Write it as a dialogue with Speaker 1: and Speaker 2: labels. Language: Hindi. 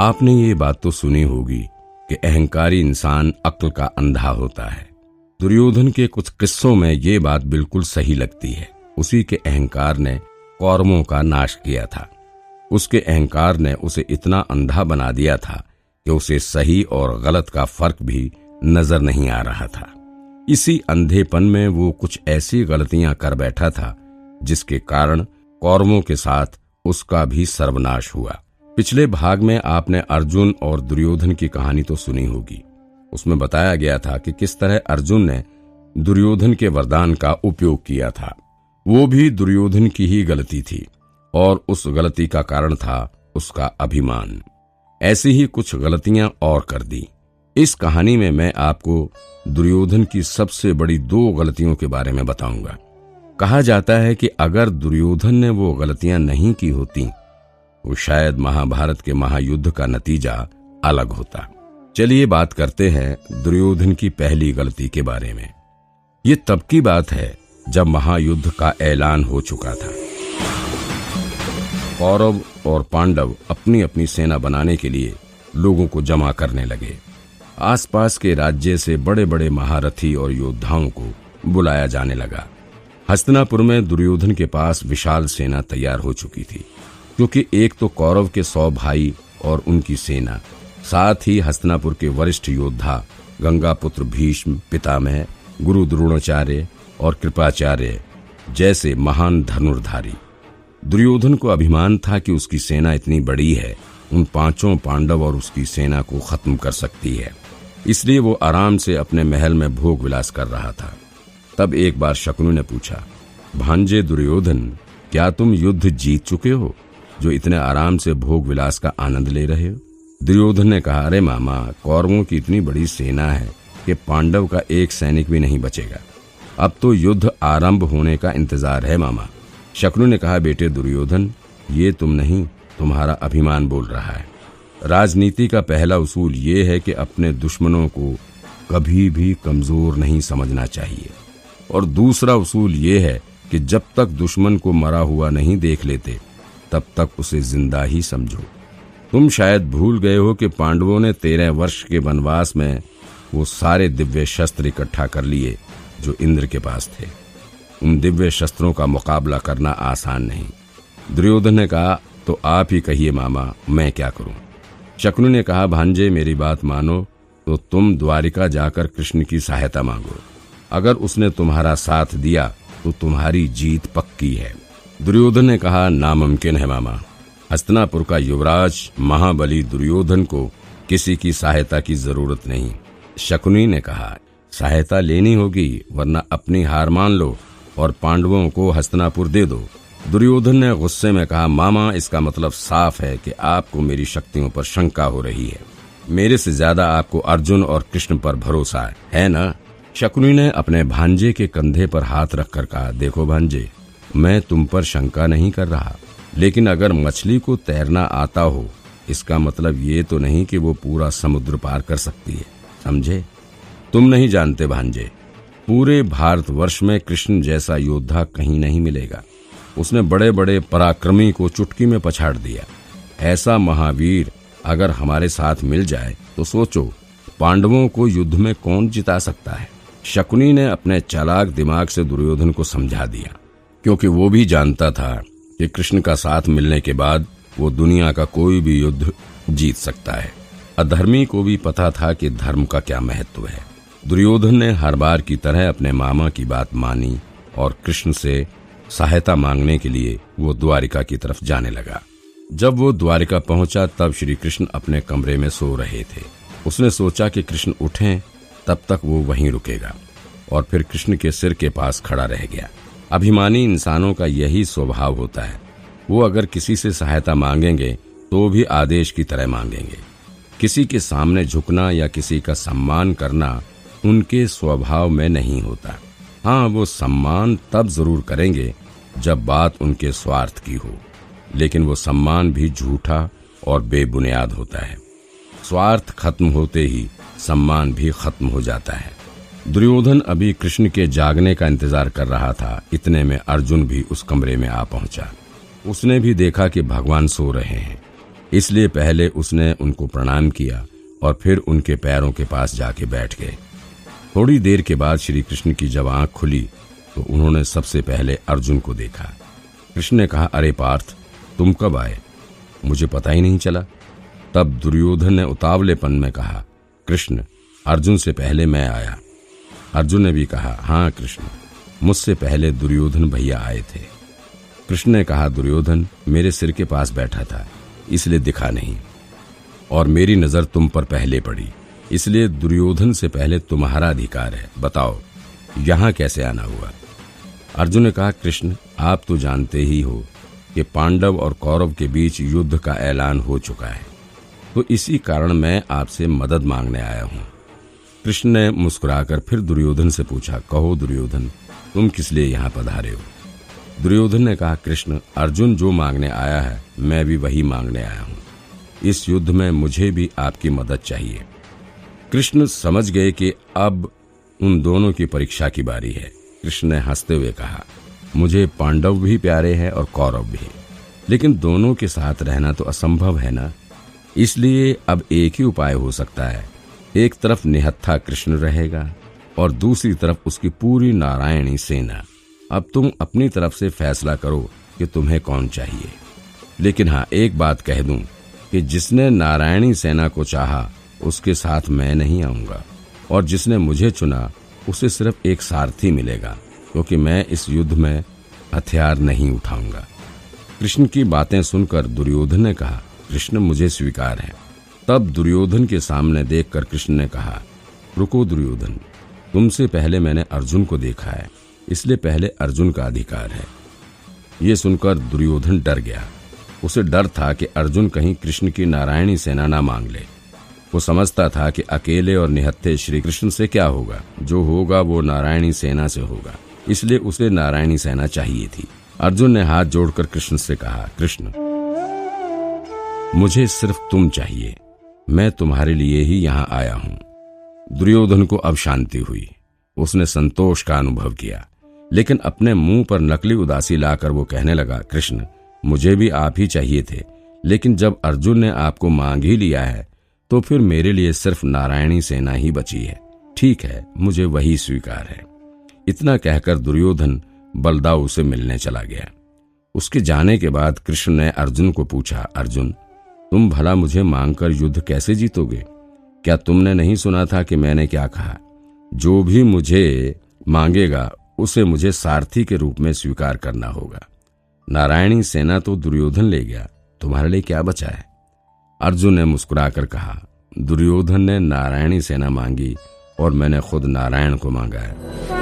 Speaker 1: आपने ये बात तो सुनी होगी कि अहंकारी इंसान अक्ल का अंधा होता है। दुर्योधन के कुछ किस्सों में ये बात बिल्कुल सही लगती है। उसी के अहंकार ने कौरवों का नाश किया था। उसके अहंकार ने उसे इतना अंधा बना दिया था कि उसे सही और गलत का फर्क भी नजर नहीं आ रहा था। इसी अंधेपन में वो कुछ ऐसी गलतियां कर बैठा था जिसके कारण कौरवों के साथ उसका भी सर्वनाश हुआ। पिछले भाग में आपने अर्जुन और दुर्योधन की कहानी तो सुनी होगी। उसमें बताया गया था कि किस तरह अर्जुन ने दुर्योधन के वरदान का उपयोग किया था। वो भी दुर्योधन की ही गलती थी और उस गलती का कारण था उसका अभिमान। ऐसी ही कुछ गलतियां और कर दी। इस कहानी में मैं आपको दुर्योधन की सबसे बड़ी 2 गलतियों के बारे में बताऊंगा। कहा जाता है कि अगर दुर्योधन ने वो गलतियां नहीं की होती तो शायद महाभारत के महायुद्ध का नतीजा अलग होता। चलिए बात करते हैं दुर्योधन की पहली गलती के बारे में। ये तब की बात है जब महायुद्ध का ऐलान हो चुका था। कौरव और पांडव अपनी अपनी सेना बनाने के लिए लोगों को जमा करने लगे। आसपास के राज्य से बड़े बड़े महारथी और योद्धाओं को बुलाया जाने लगा। हस्तिनापुर में दुर्योधन के पास विशाल सेना तैयार हो चुकी थी, क्योंकि एक तो कौरव के 100 भाई और उनकी सेना, साथ ही हस्तिनापुर के वरिष्ठ योद्धा गंगापुत्र भीष्म, पितामह, गुरु द्रोणाचार्य और कृपाचार्य जैसे महान धनुर्धारी। दुर्योधन को अभिमान था कि उसकी सेना इतनी बड़ी है, उन 5 पांडव और उसकी सेना को खत्म कर सकती है। इसलिए वो आराम से अपने महल में भोग विलास कर रहा था। तब एक बार शकुनी ने पूछा, भांजे दुर्योधन, क्या तुम युद्ध जीत चुके हो जो इतने आराम से भोग विलास का आनंद ले रहे हो? दुर्योधन ने कहा, अरे मामा, कौरवों की इतनी बड़ी सेना है कि पांडव का एक सैनिक भी नहीं बचेगा। अब तो युद्ध आरंभ होने का इंतजार है मामा। शकुनी ने कहा, बेटे दुर्योधन, ये तुम नहीं, तुम्हारा अभिमान बोल रहा है। राजनीति का पहला उसूल ये है कि अपने दुश्मनों को कभी भी कमजोर नहीं समझना चाहिए, और दूसरा उसूल ये है कि जब तक दुश्मन को मरा हुआ नहीं देख लेते तब तक उसे जिंदा ही समझो। तुम शायद भूल गए हो कि पांडवों ने 13 वर्ष के वनवास में वो सारे दिव्य शस्त्र इकट्ठा कर लिए जो इंद्र के पास थे। उन दिव्य शस्त्रों का मुकाबला करना आसान नहीं। दुर्योधन ने कहा, तो आप ही कहिए मामा, मैं क्या करूं? शकुनी ने कहा, भांजे, मेरी बात मानो तो तुम द्वारिका जाकर कृष्ण की सहायता मांगो। अगर उसने तुम्हारा साथ दिया तो तुम्हारी जीत पक्की है। दुर्योधन ने कहा, नामुमकिन है मामा। हस्तिनापुर का युवराज महाबली दुर्योधन को किसी की सहायता की जरूरत नहीं। शकुनी ने कहा, सहायता लेनी होगी, वरना अपनी हार मान लो और पांडवों को हस्तिनापुर दे दो। दुर्योधन ने गुस्से में कहा, मामा, इसका मतलब साफ है कि आपको मेरी शक्तियों पर शंका हो रही है। मेरे से ज्यादा आपको अर्जुन और कृष्ण पर भरोसा है ना? शकुनी ने अपने भांजे के कंधे पर हाथ रखकर कहा, देखो भांजे, मैं तुम पर शंका नहीं कर रहा, लेकिन अगर मछली को तैरना आता हो, इसका मतलब ये तो नहीं कि वो पूरा समुद्र पार कर सकती है, समझे? तुम नहीं जानते भांजे, पूरे भारतवर्ष में कृष्ण जैसा योद्धा कहीं नहीं मिलेगा। उसने बड़े बड़े पराक्रमी को चुटकी में पछाड़ दिया। ऐसा महावीर अगर हमारे साथ मिल जाए तो सोचो, पांडवों को युद्ध में कौन जिता सकता है? शकुनी ने अपने चालाक दिमाग से दुर्योधन को समझा दिया, क्योंकि वो भी जानता था कि कृष्ण का साथ मिलने के बाद वो दुनिया का कोई भी युद्ध जीत सकता है। अधर्मी को भी पता था कि धर्म का क्या महत्व है। दुर्योधन ने हर बार की तरह अपने मामा की बात मानी और कृष्ण से सहायता मांगने के लिए वो द्वारिका की तरफ जाने लगा। जब वो द्वारिका पहुंचा तब श्री कृष्ण अपने कमरे में सो रहे थे। उसने सोचा कि कृष्ण उठें तब तक वो वहीं रुकेगा, और फिर कृष्ण के सिर के पास खड़ा रह गया। अभिमानी इंसानों का यही स्वभाव होता है। वो अगर किसी से सहायता मांगेंगे तो भी आदेश की तरह मांगेंगे। किसी के सामने झुकना या किसी का सम्मान करना उनके स्वभाव में नहीं होता। हाँ, वो सम्मान तब जरूर करेंगे जब बात उनके स्वार्थ की हो, लेकिन वो सम्मान भी झूठा और बेबुनियाद होता है। स्वार्थ खत्म होते ही सम्मान भी खत्म हो जाता है। दुर्योधन अभी कृष्ण के जागने का इंतजार कर रहा था। इतने में अर्जुन भी उस कमरे में आ पहुंचा। उसने भी देखा कि भगवान सो रहे हैं। इसलिए पहले उसने उनको प्रणाम किया और फिर उनके पैरों के पास जाके बैठ गए। थोड़ी देर के बाद श्री कृष्ण की जब आंख खुली तो उन्होंने सबसे पहले अर्जुन को देखा। कृष्ण ने कहा, अरे पार्थ, तुम कब आए? मुझे पता ही नहीं चला। तब दुर्योधन ने उतावलेपन में कहा, कृष्ण, अर्जुन से पहले मैं आया। अर्जुन ने भी कहा, हाँ कृष्ण, मुझसे पहले दुर्योधन भैया आए थे। कृष्ण ने कहा, दुर्योधन मेरे सिर के पास बैठा था इसलिए दिखा नहीं, और मेरी नजर तुम पर पहले पड़ी, इसलिए दुर्योधन से पहले तुम्हारा अधिकार है। बताओ यहां कैसे आना हुआ? अर्जुन ने कहा, कृष्ण, आप तो जानते ही हो कि पांडव और कौरव के बीच युद्ध का ऐलान हो चुका है, तो इसी कारण मैं आपसे मदद मांगने आया हूं। कृष्ण ने मुस्कुराकर फिर दुर्योधन से पूछा, कहो दुर्योधन, तुम किस लिए यहाँ पधारे हो? दुर्योधन ने कहा, कृष्ण, अर्जुन जो मांगने आया है मैं भी वही मांगने आया हूँ। इस युद्ध में मुझे भी आपकी मदद चाहिए। कृष्ण समझ गए कि अब उन दोनों की परीक्षा की बारी है। कृष्ण ने हंसते हुए कहा, मुझे पांडव भी प्यारे हैं और कौरव भी, लेकिन दोनों के साथ रहना तो असंभव है ना। इसलिए अब एक ही उपाय हो सकता है। एक तरफ निहत्था कृष्ण रहेगा और दूसरी तरफ उसकी पूरी नारायणी सेना। अब तुम अपनी तरफ से फैसला करो कि तुम्हें कौन चाहिए। लेकिन हाँ, एक बात कह दूं कि जिसने नारायणी सेना को चाहा उसके साथ मैं नहीं आऊंगा, और जिसने मुझे चुना उसे सिर्फ एक सारथी मिलेगा, क्योंकि मैं इस युद्ध में हथियार नहीं उठाऊंगा। कृष्ण की बातें सुनकर दुर्योधन ने कहा, कृष्ण, मुझे स्वीकार है। तब दुर्योधन के सामने देखकर कृष्ण ने कहा, रुको दुर्योधन, तुमसे पहले मैंने अर्जुन को देखा है, इसलिए पहले अर्जुन का अधिकार है। ये सुनकर दुर्योधन डर गया। उसे डर था कि अर्जुन कहीं कृष्ण की नारायणी सेना ना मांग ले। वो समझता था कि अकेले और निहत्थे श्री कृष्ण से क्या होगा, जो होगा वो नारायणी सेना से होगा, इसलिए उसे नारायणी सेना चाहिए थी। अर्जुन ने हाथ जोड़कर कृष्ण से कहा, कृष्ण, मुझे सिर्फ तुम चाहिए, मैं तुम्हारे लिए ही यहाँ आया हूँ। दुर्योधन को अब शांति हुई। उसने संतोष का अनुभव किया, लेकिन अपने मुंह पर नकली उदासी लाकर वो कहने लगा, कृष्ण, मुझे भी आप ही चाहिए थे, लेकिन जब अर्जुन ने आपको मांग ही लिया है तो फिर मेरे लिए सिर्फ नारायणी सेना ही बची है। ठीक है, मुझे वही स्वीकार है। इतना कहकर दुर्योधन बलदाऊ से मिलने चला गया। उसके जाने के बाद कृष्ण ने अर्जुन को पूछा, अर्जुन, तुम भला मुझे मांगकर युद्ध कैसे जीतोगे? क्या तुमने नहीं सुना था कि मैंने क्या कहा? जो भी मुझे मांगेगा उसे मुझे सारथी के रूप में स्वीकार करना होगा। नारायणी सेना तो दुर्योधन ले गया, तुम्हारे लिए क्या बचा है? अर्जुन ने मुस्कुराकर कहा, दुर्योधन ने नारायणी सेना मांगी और मैंने खुद नारायण को मांगा है।